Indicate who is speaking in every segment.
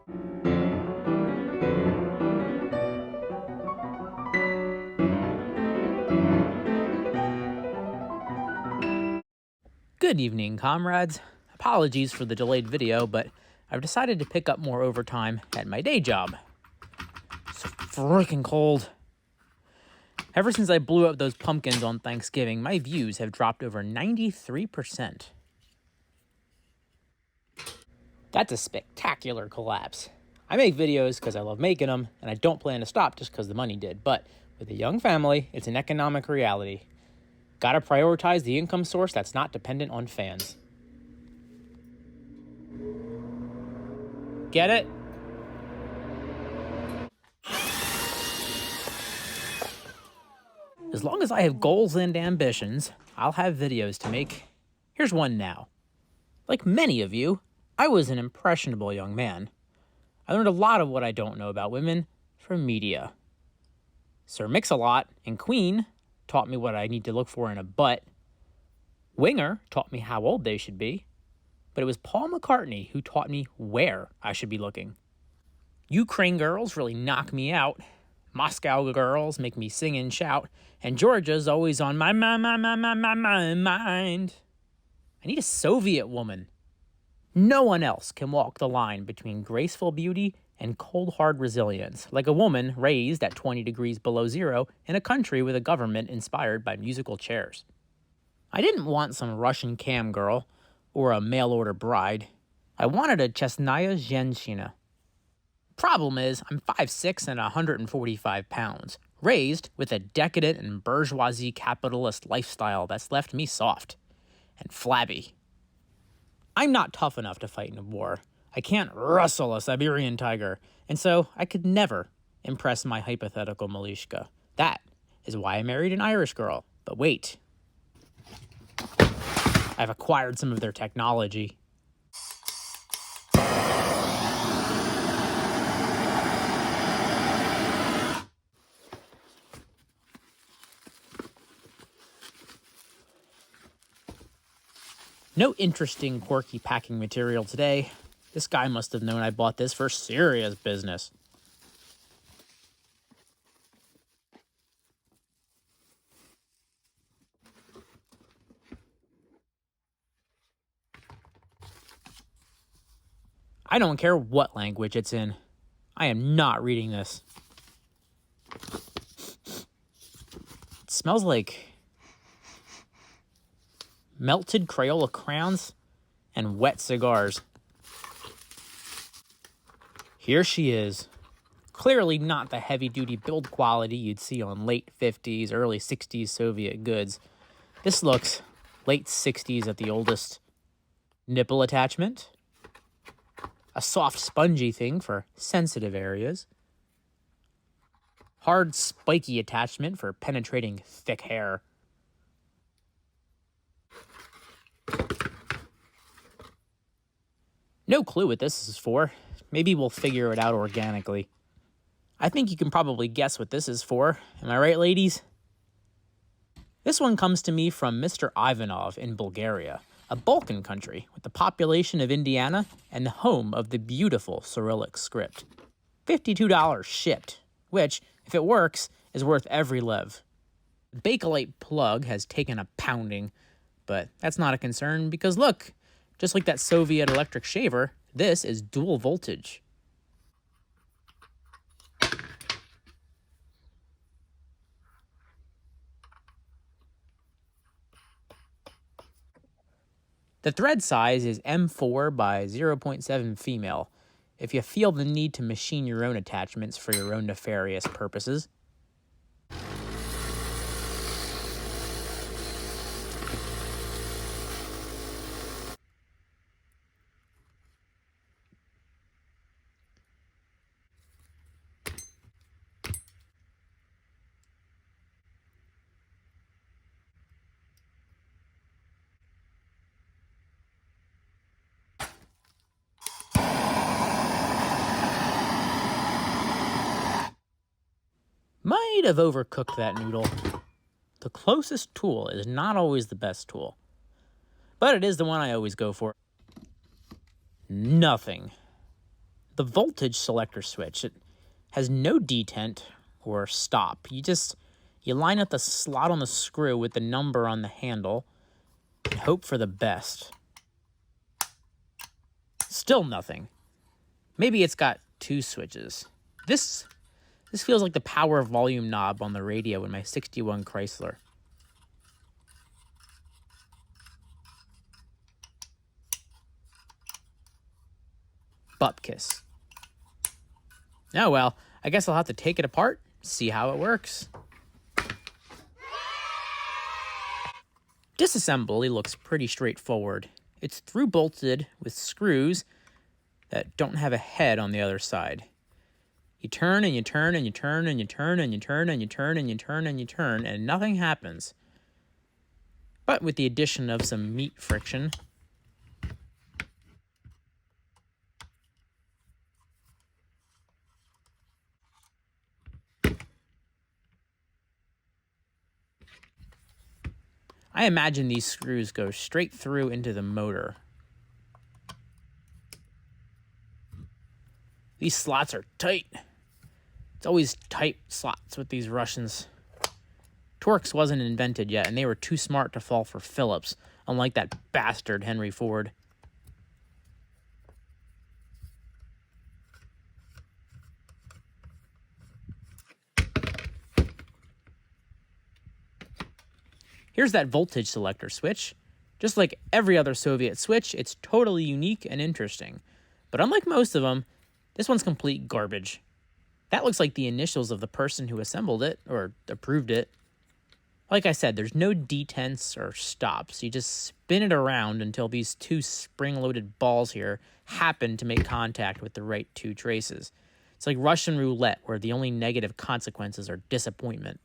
Speaker 1: Good evening, comrades. Apologies for the delayed video, but I've decided to pick up more overtime at my day job. It's so freaking cold. Ever since I blew up those pumpkins on Thanksgiving, my views have dropped over 93%. That's a spectacular collapse. I make videos because I love making them, and I don't plan to stop just because the money did. But with a young family, it's an economic reality. Gotta prioritize the income source that's not dependent on fans. Get it? As long as I have goals and ambitions, I'll have videos to make. Here's one now. Like many of you, I was an impressionable young man. I learned a lot of what I don't know about women from media. Sir Mix-a-Lot and Queen taught me what I need to look for in a butt. Winger taught me how old they should be. But it was Paul McCartney who taught me where I should be looking. Ukraine girls really knock me out. Moscow girls make me sing and shout. And Georgia's always on my mind. I need a Soviet woman. No one else can walk the line between graceful beauty and cold hard resilience, like a woman raised at 20 degrees below zero in a country with a government inspired by musical chairs. I didn't want some Russian cam girl or a mail-order bride. I wanted a Chesnaya Zhenshina. Problem is, I'm 5'6" and 145 pounds, raised with a decadent and bourgeoisie capitalist lifestyle that's left me soft and flabby. I'm not tough enough to fight in a war. I can't wrestle a Siberian tiger, and so I could never impress my hypothetical Malishka. That is why I married an Irish girl. But wait. I've acquired some of their technology. No interesting, quirky packing material today. This guy must have known I bought this for serious business. I don't care what language it's in. I am not reading this. It smells like melted Crayola crayons and wet cigars. Here she is. Clearly not the heavy-duty build quality you'd see on late 50s, early 60s Soviet goods. This looks late 60s at the oldest. Nipple attachment. A soft, spongy thing for sensitive areas. Hard, spiky attachment for penetrating thick hair. No clue what this is for. Maybe we'll figure it out organically. I think you can probably guess what this is for. Am I right, ladies? This one comes to me from Mr. Ivanov in Bulgaria, a Balkan country with the population of Indiana and the home of the beautiful Cyrillic script. $52 shipped, which, if it works, is worth every lev. The Bakelite plug has taken a pounding, but that's not a concern because look, just like that Soviet electric shaver, this is dual voltage. The thread size is M4 by 0.7 female, if you feel the need to machine your own attachments for your own nefarious purposes. Might have overcooked that noodle. The closest tool is not always the best tool, but it is the one I always go for. Nothing. the voltage selector switch. It has no detent or stop. You line up the slot on the screw with the number on the handle and hope for the best. Still nothing. Maybe it's got two switches. This feels like the power volume knob on the radio in my 61 Chrysler. Bupkis. Oh well, I guess I'll have to take it apart, see how it works. Disassembly looks pretty straightforward. It's through-bolted with screws that don't have a head on the other side. You turn and you turn and you turn and you turn and you turn and you turn and you turn and you turn and nothing happens. But with the addition of some meat friction, I imagine these screws go straight through into the motor. These slots are tight. It's always tight slots with these Russians. Torx wasn't invented yet, and they were too smart to fall for Phillips, unlike that bastard Henry Ford. Here's that voltage selector switch. Just like every other Soviet switch, it's totally unique and interesting. But unlike most of them, this one's complete garbage. That looks like the initials of the person who assembled it, or approved it. Like I said, there's no detents or stops. You just spin it around until these two spring-loaded balls here happen to make contact with the right two traces. It's like Russian roulette, where the only negative consequences are disappointment.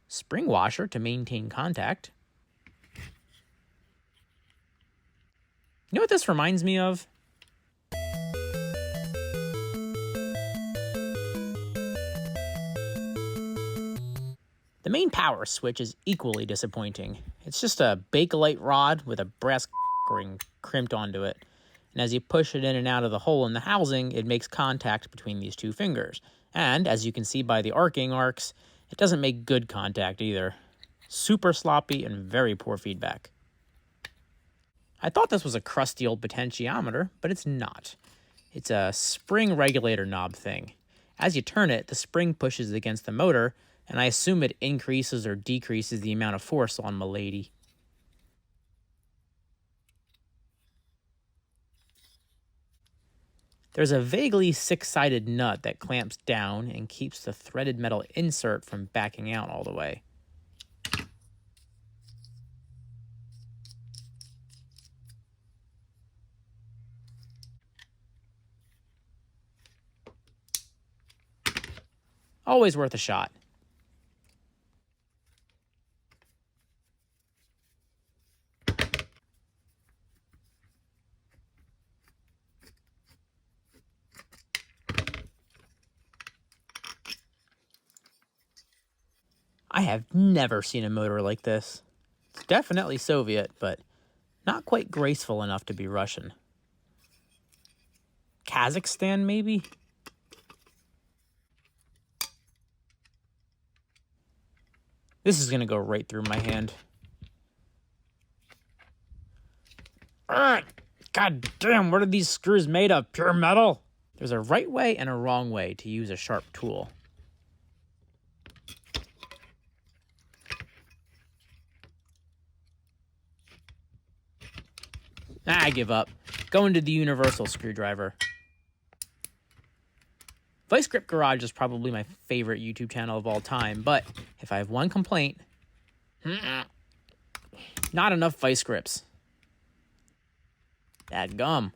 Speaker 1: Spring washer to maintain contact. You know what this reminds me of? The main power switch is equally disappointing. It's just a Bakelite rod with a brass ring crimped onto it. And as you push it in and out of the hole in the housing, it makes contact between these two fingers. And as you can see by the arcing arcs, it doesn't make good contact either. Super sloppy and very poor feedback. I thought this was a crusty old potentiometer, but it's not. It's a spring regulator knob thing. As you turn it, the spring pushes against the motor, and I assume it increases or decreases the amount of force on milady. There's a vaguely six-sided nut that clamps down and keeps the threaded metal insert from backing out all the way. Always worth a shot. I have never seen a motor like this. It's definitely Soviet, but not quite graceful enough to be Russian. Kazakhstan, maybe? This is going to go right through my hand. God damn, what are these screws made of? Pure metal? There's a right way and a wrong way to use a sharp tool. I give up. Going to the universal screwdriver. Vice Grip Garage is probably my favorite YouTube channel of all time, but if I have one complaint, not enough vice grips. That gum.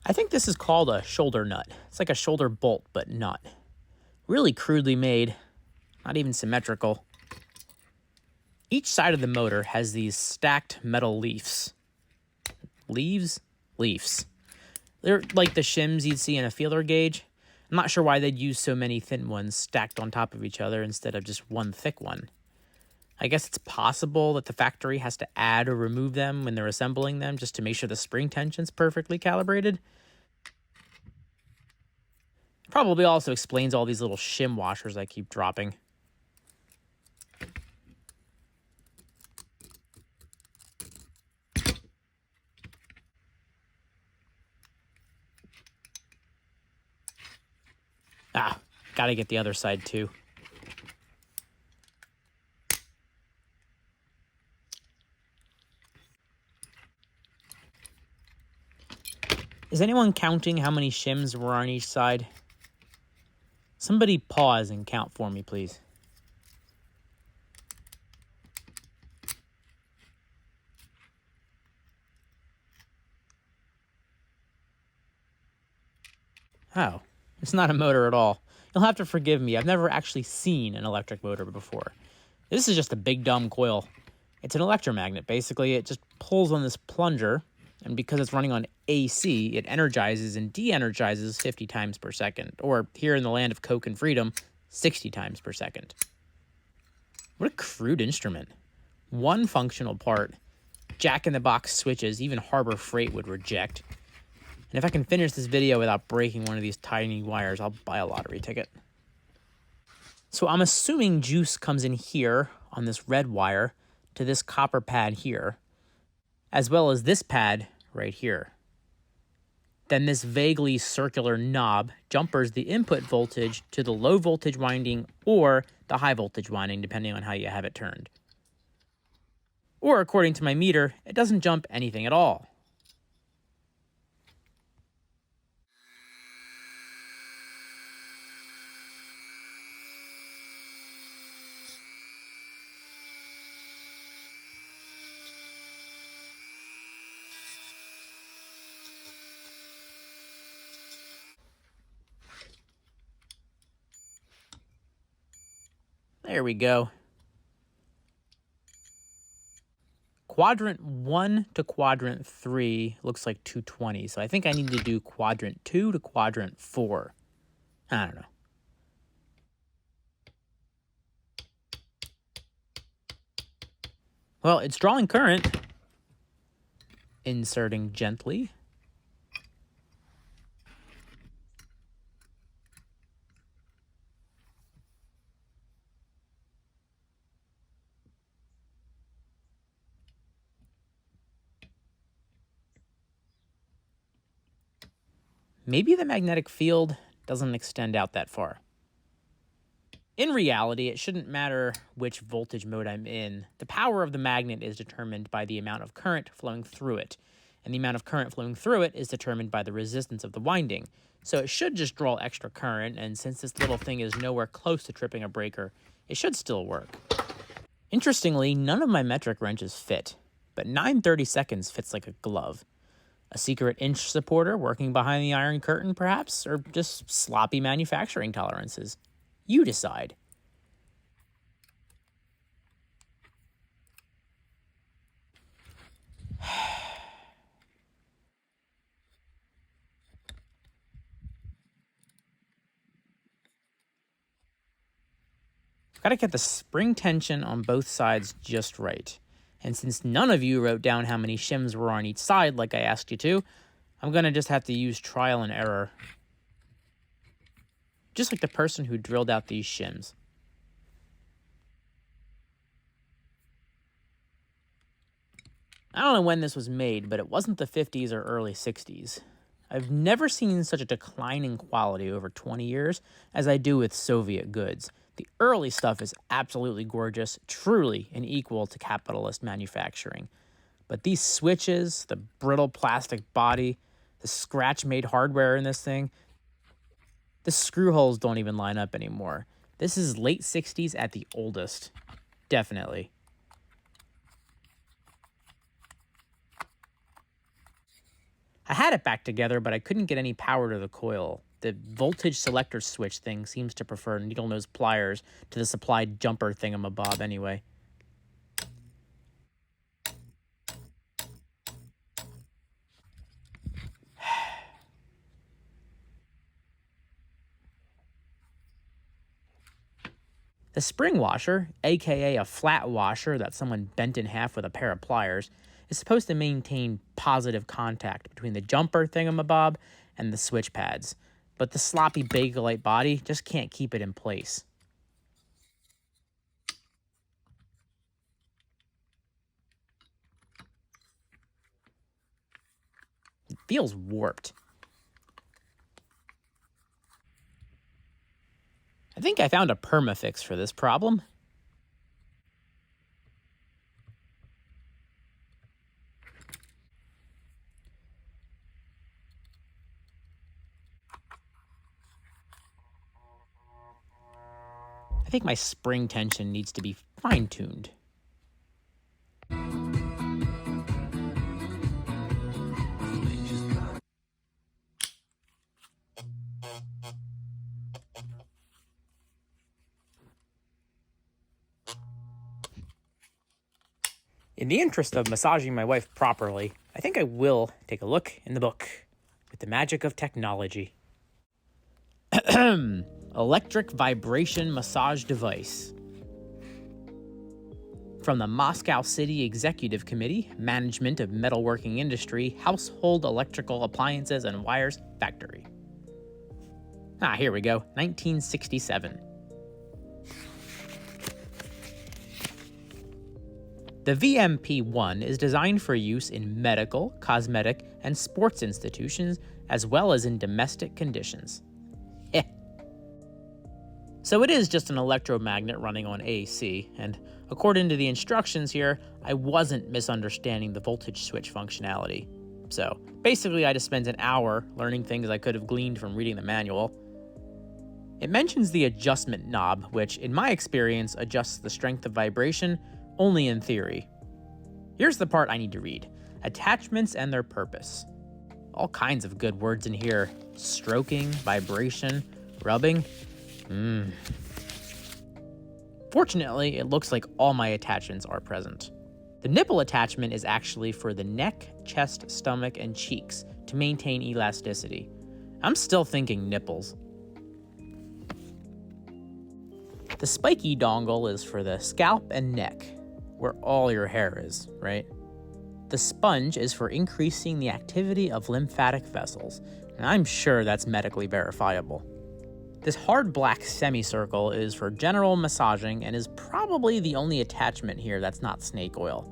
Speaker 1: I think this is called a shoulder nut. It's like a shoulder bolt, but nut. Really crudely made, not even symmetrical. Each side of the motor has these stacked metal leaves. Leaves? Leafs. They're like the shims you'd see in a feeler gauge. I'm not sure why they'd use so many thin ones stacked on top of each other instead of just one thick one. I guess it's possible that the factory has to add or remove them when they're assembling them just to make sure the spring tension's perfectly calibrated. Probably also explains all these little shim washers I keep dropping. Ah, gotta get the other side too. Is anyone counting how many shims were on each side? Somebody pause and count for me, please. Oh, it's not a motor at all. You'll have to forgive me. I've never actually seen an electric motor before. This is just a big dumb coil. It's an electromagnet. Basically, it just pulls on this plunger, and because it's running on AC, it energizes and de-energizes 50 times per second, or here in the land of Coke and freedom, 60 times per second. What a crude instrument. One functional part. Jack-in-the-box switches even Harbor Freight would reject. And if I can finish this video without breaking one of these tiny wires, I'll buy a lottery ticket. So I'm assuming juice comes in here on this red wire to this copper pad here, as well as this pad right here. Then this vaguely circular knob jumpers the input voltage to the low voltage winding or the high voltage winding, depending on how you have it turned. Or according to my meter, it doesn't jump anything at all. There we go. Quadrant 1 to quadrant 3 looks like 220, so I think I need to do quadrant 2 to quadrant 4. I don't know. Well, it's drawing current. Inserting gently. Maybe the magnetic field doesn't extend out that far. In reality, it shouldn't matter which voltage mode I'm in. The power of the magnet is determined by the amount of current flowing through it, and the amount of current flowing through it is determined by the resistance of the winding. So it should just draw extra current, and since this little thing is nowhere close to tripping a breaker, it should still work. Interestingly, none of my metric wrenches fit, but 9/32 fits like a glove. A secret inch supporter working behind the Iron Curtain, perhaps? Or just sloppy manufacturing tolerances? You decide. Gotta get the spring tension on both sides just right. And since none of you wrote down how many shims were on each side like I asked you to, I'm gonna just have to use trial and error. Just like the person who drilled out these shims. I don't know when this was made, but it wasn't the 50s or early 60s. I've never seen such a decline in quality over 20 years as I do with Soviet goods. The early stuff is absolutely gorgeous, truly an equal to capitalist manufacturing. But these switches, the brittle plastic body, the scratch-made hardware in this thing, the screw holes don't even line up anymore. This is late 60s at the oldest. Definitely. I had it back together, but I couldn't get any power to the coil. The voltage selector switch thing seems to prefer needle nose pliers to the supplied jumper thingamabob anyway. The spring washer, aka a flat washer that someone bent in half with a pair of pliers, is supposed to maintain positive contact between the jumper thingamabob and the switch pads, but the sloppy Bakelite body just can't keep it in place. It feels warped. I think I found a permafix for this problem. I think my spring tension needs to be fine-tuned. In the interest of massaging my wife properly, I think I will take a look in the book with the magic of technology. Electric vibration massage device. From the Moscow City Executive Committee, Management of Metalworking Industry, Household Electrical Appliances and Wires Factory. Here we go, 1967. The VMP-1 is designed for use in medical, cosmetic, and sports institutions, as well as in domestic conditions. So it is just an electromagnet running on AC, and according to the instructions here, I wasn't misunderstanding the voltage switch functionality. So basically I just spent an hour learning things I could have gleaned from reading the manual. It mentions the adjustment knob, which in my experience adjusts the strength of vibration only in theory. Here's the part I need to read. Attachments and their purpose. All kinds of good words in here. Stroking, vibration, rubbing. Fortunately, it looks like all my attachments are present. The nipple attachment is actually for the neck, chest, stomach, and cheeks to maintain elasticity. I'm still thinking nipples. The spiky dongle is for the scalp and neck, where all your hair is, right? The sponge is for increasing the activity of lymphatic vessels, and I'm sure that's medically verifiable. This hard black semicircle is for general massaging and is probably the only attachment here that's not snake oil.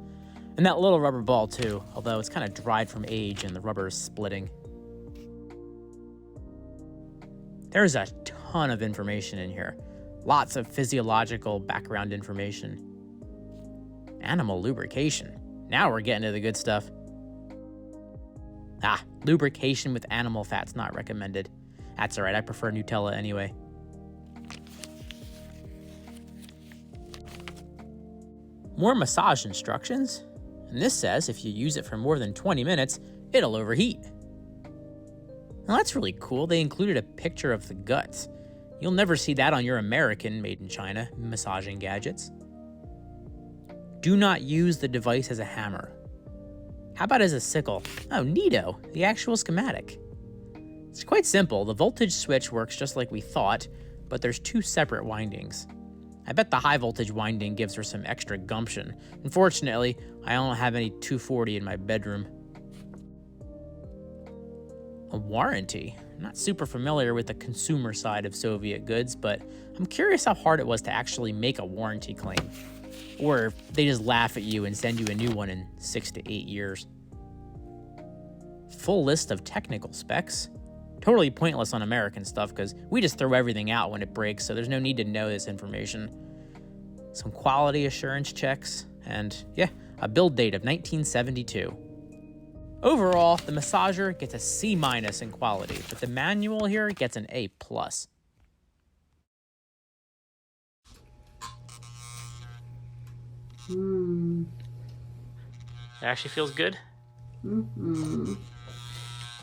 Speaker 1: And that little rubber ball too, although it's kind of dried from age and the rubber is splitting. There's a ton of information in here. Lots of physiological background information. Animal lubrication. Now we're getting to the good stuff. Lubrication with animal fat's not recommended. That's alright, I prefer Nutella anyway. More massage instructions. And this says if you use it for more than 20 minutes, it'll overheat. Now that's really cool. They included a picture of the guts. You'll never see that on your American, made in China, massaging gadgets. Do not use the device as a hammer. How about as a sickle? Oh, neato, the actual schematic. It's quite simple. The voltage switch works just like we thought, but there's two separate windings. I bet the high voltage winding gives her some extra gumption. Unfortunately, I don't have any 240 in my bedroom. A warranty. I'm not super familiar with the consumer side of Soviet goods, but I'm curious how hard it was to actually make a warranty claim. Or if they just laugh at you and send you a new one in 6 to 8 years. Full list of technical specs. Totally pointless on American stuff because we just throw everything out when it breaks, so there's no need to know this information. Some quality assurance checks, and a build date of 1972. Overall, the massager gets a C- in quality, but the manual here gets an A+. It actually feels good?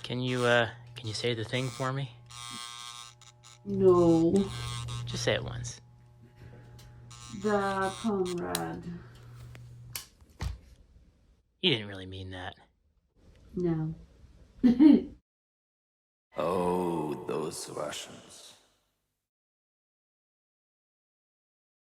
Speaker 1: Can you say the thing for me?
Speaker 2: No.
Speaker 1: Just say it once.
Speaker 2: The comrade.
Speaker 1: You didn't really mean that.
Speaker 2: No.
Speaker 3: Oh, those Russians.